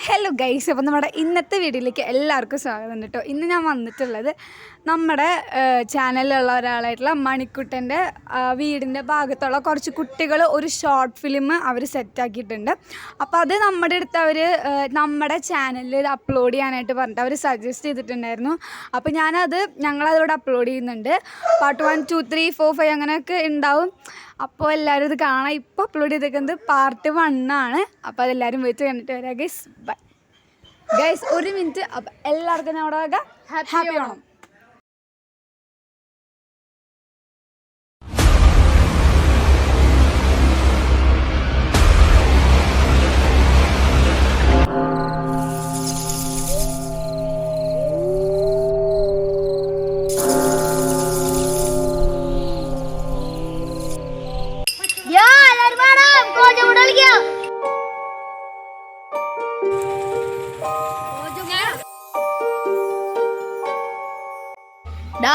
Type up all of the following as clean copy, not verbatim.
Hello guys, അപ്പോൾ നമ്മുടെ ഇന്നത്തെ വീഡിയോയിലേക്ക് എല്ലാവർക്കും സ്വാഗതം കേട്ടോ. ഇന്ന് ഞാൻ വന്നിട്ടുള്ളത് നമ്മുടെ ചാനലിലുള്ള ഒരാളായിട്ടുള്ള മണിക്കുട്ടൻ്റെ വീടിൻ്റെ ഭാഗത്തുള്ള കുറച്ച് കുട്ടികൾ ഒരു ഷോർട്ട് ഫിലിം അവർ സെറ്റാക്കിയിട്ടുണ്ട്. അപ്പോൾ അത് നമ്മുടെ അടുത്ത് അവർ നമ്മുടെ ചാനലിൽ അപ്ലോഡ് ചെയ്യാനായിട്ട് പറഞ്ഞിട്ട് അവർ സജസ്റ്റ് ചെയ്തിട്ടുണ്ടായിരുന്നു. അപ്പോൾ ഞങ്ങളതിലൂടെ അപ്ലോഡ് ചെയ്യുന്നുണ്ട്. പാർട്ട് 1, 2, 3, 4, 5 അങ്ങനെയൊക്കെ ഉണ്ടാവും. അപ്പോൾ എല്ലാവരും ഇത് കാണാം. ഇപ്പോൾ അപ്ലോഡ് ചെയ്തേക്കുന്നത് പാർട്ട് 1 ആണ്. അപ്പോൾ അതെല്ലാവരും വെച്ച് കണ്ടിട്ട് വരാം ഗൈസ്. ബൈ ഗൈസ്, ഒരു മിനിറ്റ്. അപ്പം എല്ലാവർക്കും ഞങ്ങളുടെ ഹാപ്പി ഓണം.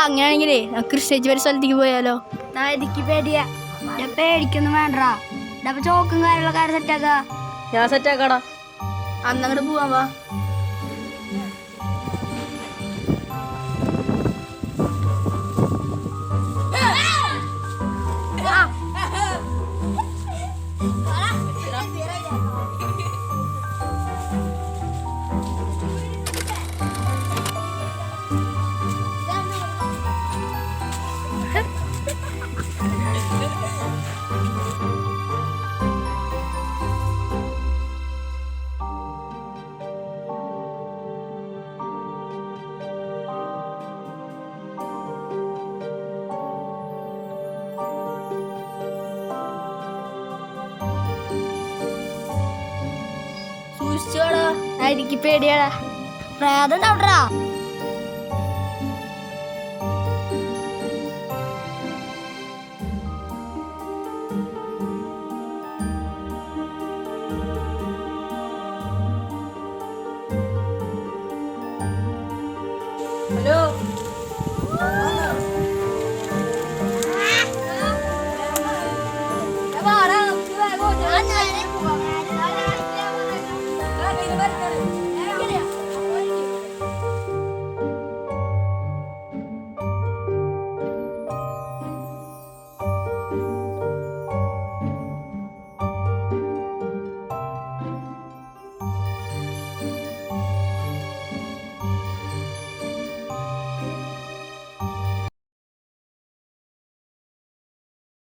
അങ്ങനെയാണെങ്കിലേ കൃഷ്ണേച്ചി വരെ സ്ഥലത്തേക്ക് പോയാലോ? എനിക്ക് പേടിയാ. ഞാൻ പേടിക്കൊന്നും വേണ്ടാ. ചോക്കും കാര്യമുള്ള കാര്യം സെറ്റാക്കാ. ഞാൻ സെറ്റാക്കാടാ. അന്നങ്ങോട്ട് പോവാൻ വാ. എനിക്ക് പേടിയാടാ. പ്രേതം ഉണ്ടാവട്ടാ.